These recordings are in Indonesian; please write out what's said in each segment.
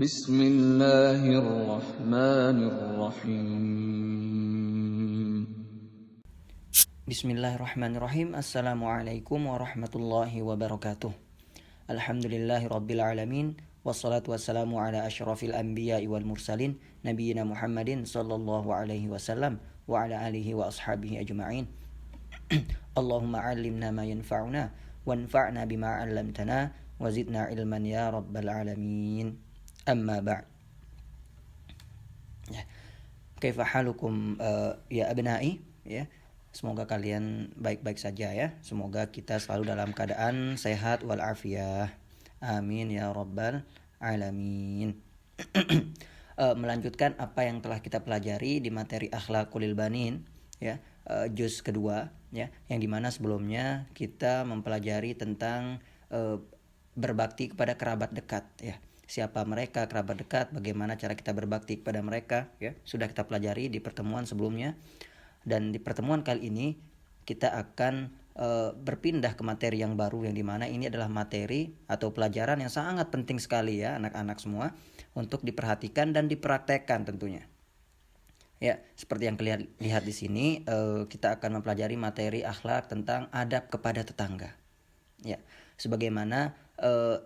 Bismillahirrahmanirrahim. Bismillahirrahmanirrahim. Assalamualaikum warahmatullahi wabarakatuh. Alhamdulillahi rabbil alamin. Wassalatu wassalamu ala asyrafil anbiya'i wal mursalin Nabiyyina Muhammadin sallallahu alaihi wasallam wa ala alihi wa ashabihi ajma'in. Allahumma allimna ma yanfa'una wanfa'na bima 'allamtana wa zidna ilman ya rabbal alamin. Amma ba'd. Kaifa halukum ya abna'i, ya. Semoga kalian baik-baik saja, ya. Semoga kita selalu dalam keadaan sehat walafiat. Amin ya rabbal alamin. Melanjutkan apa yang telah kita pelajari di materi akhlaqul banin, ya, juz kedua, ya, yang dimana sebelumnya kita mempelajari tentang berbakti kepada kerabat dekat, ya. Siapa mereka kerabat dekat, bagaimana cara kita berbakti kepada mereka, ya. Sudah kita pelajari di pertemuan sebelumnya. Dan di pertemuan kali ini kita akan berpindah ke materi yang baru, yang dimana ini adalah materi atau pelajaran yang sangat penting sekali, ya, anak-anak semua, untuk diperhatikan dan dipraktekkan tentunya. Ya, seperti yang kalian lihat di sini, kita akan mempelajari materi akhlak tentang adab kepada tetangga. Ya, sebagaimana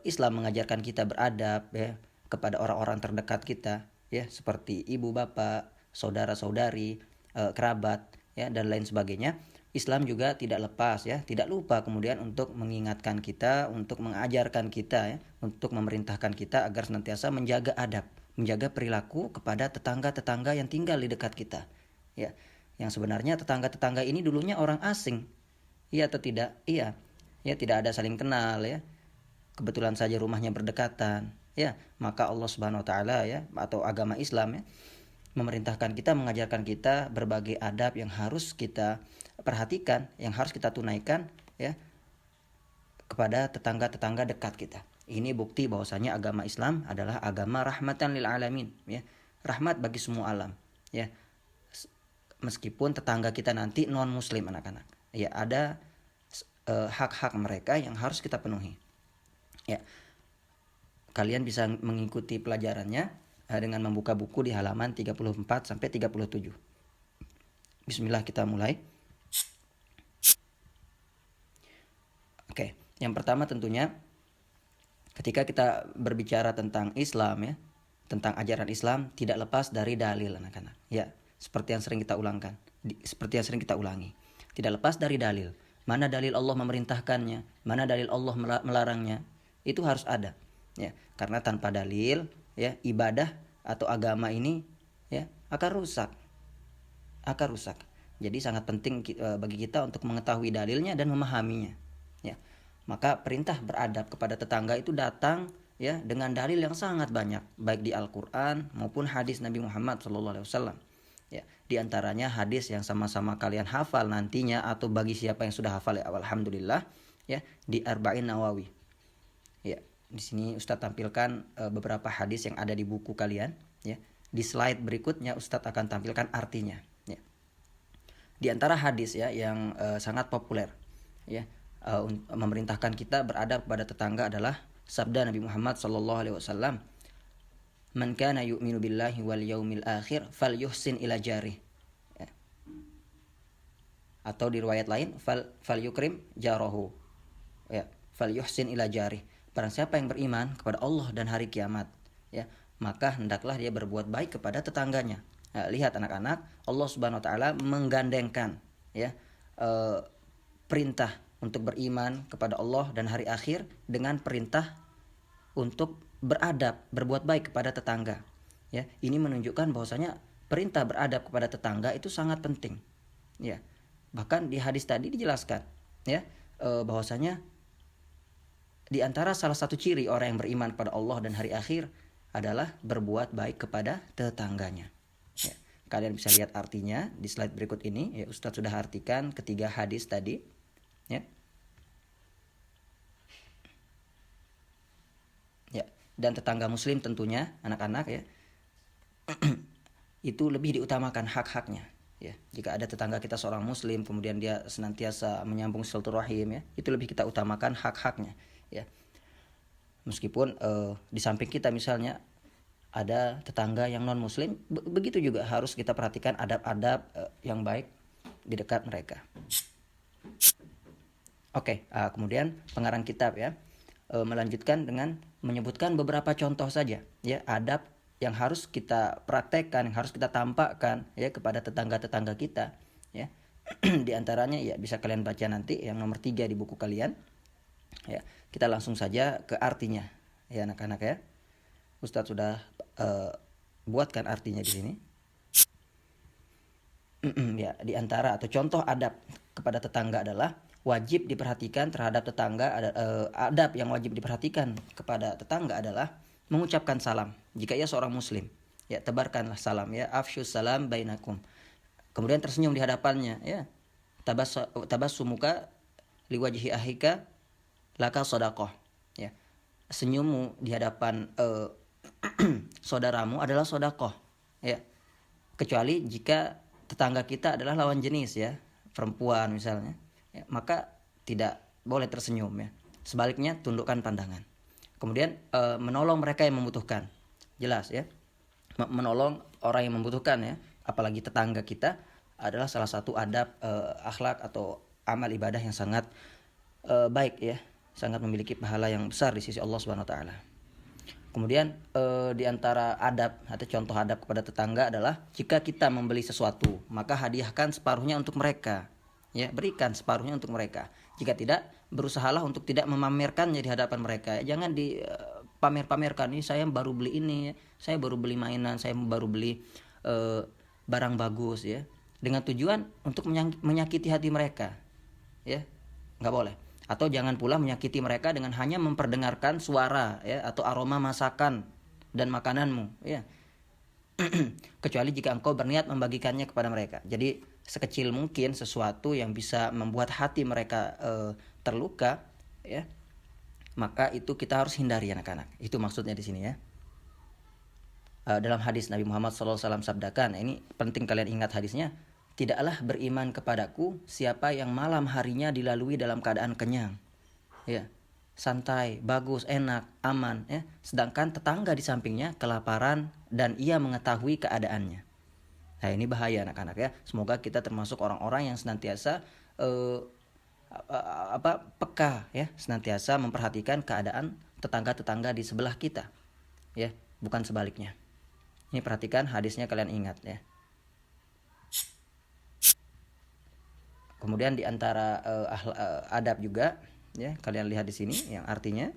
Islam mengajarkan kita beradab, ya, kepada orang-orang terdekat kita, ya, seperti ibu bapak, saudara-saudari, kerabat, ya, dan lain sebagainya. Islam juga tidak lepas, ya, tidak lupa kemudian untuk mengingatkan kita, untuk mengajarkan kita, ya, untuk memerintahkan kita agar senantiasa menjaga adab, menjaga perilaku kepada tetangga-tetangga yang tinggal di dekat kita, ya. Yang sebenarnya tetangga-tetangga ini dulunya orang asing, iya atau tidak? Iya. Ya, tidak ada saling kenal, ya. Kebetulan saja rumahnya berdekatan, ya. Maka Allah Subhanahu wa taala, ya, atau agama Islam, ya, memerintahkan kita, mengajarkan kita berbagai adab yang harus kita perhatikan, yang harus kita tunaikan, ya, kepada tetangga-tetangga dekat kita. Ini bukti bahwasanya agama Islam adalah agama rahmatan lil alamin, ya. Rahmat bagi semua alam, ya. Meskipun tetangga kita nanti non muslim, anak-anak, ya, ada hak-hak mereka yang harus kita penuhi, ya. Kalian bisa mengikuti pelajarannya dengan membuka buku di halaman 34 sampai 37. Bismillah, kita mulai. Oke, yang pertama tentunya ketika kita berbicara tentang Islam, ya, tentang ajaran Islam, tidak lepas dari dalil, anak-anak, ya. Seperti yang sering kita ulangi, tidak lepas dari dalil. Mana dalil Allah memerintahkannya, mana dalil Allah melarangnya, itu harus ada, ya. Karena tanpa dalil, ya, ibadah atau agama ini, ya, akan rusak. Jadi sangat penting bagi kita untuk mengetahui dalilnya dan memahaminya, ya. Maka perintah beradab kepada tetangga itu datang, ya, dengan dalil yang sangat banyak, baik di Al-Qur'an maupun hadis Nabi Muhammad SAW. Ya, di antaranya hadis yang sama-sama kalian hafal nantinya, atau bagi siapa yang sudah hafal, ya, alhamdulillah, ya, di Arba'in Nawawi. Ya, di sini Ustadz tampilkan beberapa hadis yang ada di buku kalian, ya. Di slide berikutnya Ustadz akan tampilkan artinya, ya. Di antara hadis, ya, yang sangat populer, ya, memerintahkan kita beradab kepada tetangga adalah sabda Nabi Muhammad SAW, man kana yu'minu billahi wal yaumil akhir falyuhsin ila jarih, ya. Atau di riwayat lain falyukrim jarahu, ya, falyuhsin ila jarih. Barang siapa yang beriman kepada Allah dan hari kiamat, ya, maka hendaklah dia berbuat baik kepada tetangganya. Nah, lihat anak-anak, Allah Subhanahu wa taala menggandengkan, ya, perintah untuk beriman kepada Allah dan hari akhir dengan perintah untuk beradab, berbuat baik kepada tetangga, ya. Ini menunjukkan bahwasanya perintah beradab kepada tetangga itu sangat penting, ya. Bahkan di hadis tadi dijelaskan, ya, bahwasanya di antara salah satu ciri orang yang beriman pada Allah dan hari akhir adalah berbuat baik kepada tetangganya, ya. Kalian bisa lihat artinya di slide berikut ini, ya. Ustadz sudah artikan ketiga hadis tadi, ya. Ya, dan tetangga muslim tentunya, anak-anak, ya, itu lebih diutamakan hak-haknya, ya. Jika ada tetangga kita seorang muslim kemudian dia senantiasa menyambung silaturahim, ya, itu lebih kita utamakan hak-haknya, ya. Meskipun di samping kita misalnya ada tetangga yang non muslim, begitu juga harus kita perhatikan adab-adab yang baik di dekat mereka. Oke, kemudian pengarang kitab ya melanjutkan dengan menyebutkan beberapa contoh saja ya adab yang harus kita praktekkan, yang harus kita tampakkan ya kepada tetangga-tetangga kita ya. Di antaranya ya bisa kalian baca nanti yang nomor 3 di buku kalian. Ya, kita langsung saja ke artinya ya anak-anak ya. Ustadz sudah buatkan artinya di sini. Ya, di antara atau contoh adab kepada tetangga adalah wajib diperhatikan terhadap tetangga adab yang wajib diperhatikan kepada tetangga adalah mengucapkan salam jika ia seorang muslim. Ya, tebarkanlah salam ya, afsyus salam bainakum. Kemudian tersenyum di hadapannya ya. Tabassumuka liwajhi ahika laka shadaqah. Ya. Senyummu di hadapan saudaramu adalah sedekah ya, kecuali jika tetangga kita adalah lawan jenis ya, perempuan misalnya ya, maka tidak boleh tersenyum ya, sebaliknya tundukkan pandangan. Kemudian menolong mereka yang membutuhkan, jelas ya, menolong orang yang membutuhkan ya, apalagi tetangga kita adalah salah satu adab akhlak atau amal ibadah yang sangat baik ya, sangat memiliki pahala yang besar di sisi Allah Subhanahu wa taala. Kemudian di antara adab atau contoh adab kepada tetangga adalah jika kita membeli sesuatu, maka hadiahkan separuhnya untuk mereka. Ya, berikan separuhnya untuk mereka. Jika tidak, berusahalah untuk tidak memamerkannya di hadapan mereka. Jangan dipamer-pamerkan, ini saya baru beli ini, saya baru beli mainan, saya baru beli barang bagus ya. Dengan tujuan untuk menyakiti hati mereka. Ya, nggak boleh. Atau jangan pula menyakiti mereka dengan hanya memperdengarkan suara ya atau aroma masakan dan makananmu ya. Kecuali jika engkau berniat membagikannya kepada mereka. Jadi sekecil mungkin sesuatu yang bisa membuat hati mereka terluka ya, maka itu kita harus hindari anak-anak. Itu maksudnya di sini ya. Dalam hadis Nabi Muhammad SAW sabdakan, ini penting kalian ingat hadisnya. Tidaklah beriman kepadaku siapa yang malam harinya dilalui dalam keadaan kenyang, ya, santai, bagus, enak, aman, ya. Sedangkan tetangga di sampingnya kelaparan dan ia mengetahui keadaannya. Nah ini bahaya anak-anak ya. Semoga kita termasuk orang-orang yang senantiasa peka ya, senantiasa memperhatikan keadaan tetangga-tetangga di sebelah kita, ya, bukan sebaliknya. Ini perhatikan hadisnya, kalian ingat ya. Kemudian di antara adab juga ya, kalian lihat di sini yang artinya,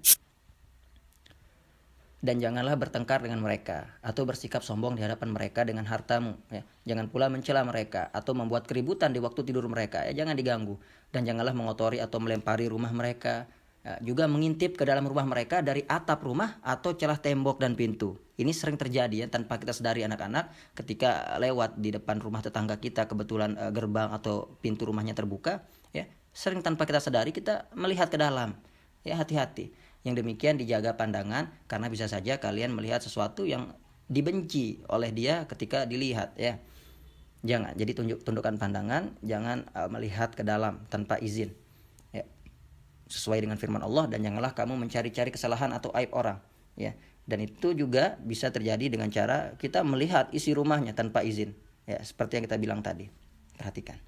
dan janganlah bertengkar dengan mereka atau bersikap sombong di hadapan mereka dengan hartamu ya. Jangan pula mencela mereka atau membuat keributan di waktu tidur mereka ya, jangan diganggu. Dan janganlah mengotori atau melempari rumah mereka ya, juga mengintip ke dalam rumah mereka dari atap rumah atau celah tembok dan pintu. Ini sering terjadi ya, tanpa kita sadari anak-anak, ketika lewat di depan rumah tetangga kita kebetulan gerbang atau pintu rumahnya terbuka ya, sering tanpa kita sadari kita melihat ke dalam ya. Hati-hati, yang demikian dijaga pandangan, karena bisa saja kalian melihat sesuatu yang dibenci oleh dia ketika dilihat ya. Jangan, jadi tundukkan pandangan, jangan melihat ke dalam tanpa izin ya, sesuai dengan firman Allah. Dan janganlah kamu mencari-cari kesalahan atau aib orang ya. Dan itu juga bisa terjadi dengan cara kita melihat isi rumahnya tanpa izin ya, seperti yang kita bilang tadi. Perhatikan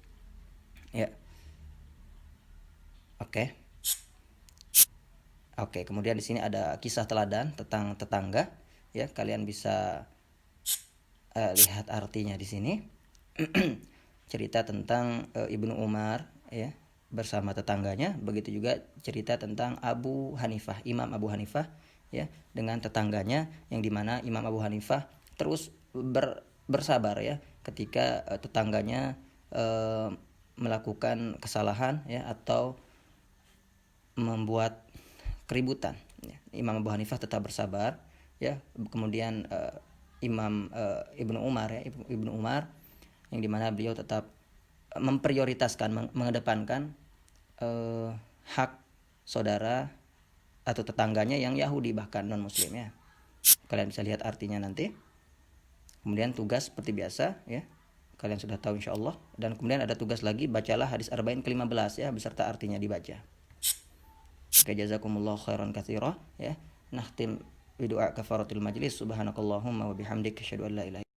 ya. Oke, kemudian di sini ada kisah teladan tentang tetangga ya, kalian bisa lihat artinya di sini. Cerita tentang Ibnu Umar ya bersama tetangganya, begitu juga cerita tentang Abu Hanifah, Imam Abu Hanifah ya, dengan tetangganya, yang dimana Imam Abu Hanifah terus bersabar ya ketika tetangganya melakukan kesalahan ya atau membuat keributan ya. Imam Abu Hanifah tetap bersabar ya. Kemudian Imam Ibnu Umar ya, Ibnu Umar, yang dimana beliau tetap memprioritaskan, mengedepankan hak saudara atau tetangganya yang Yahudi bahkan non muslim ya. Kalian bisa lihat artinya nanti. Kemudian tugas seperti biasa ya, kalian sudah tahu insyaallah. Dan kemudian ada tugas lagi, bacalah hadis arba'in ke-15 ya beserta artinya dibaca. Oke, jazakumullah khairan katsira ya. Nahtim doa kafaratul majlis. Subhanakallahumma wa bihamdika asyhadu an la ilaha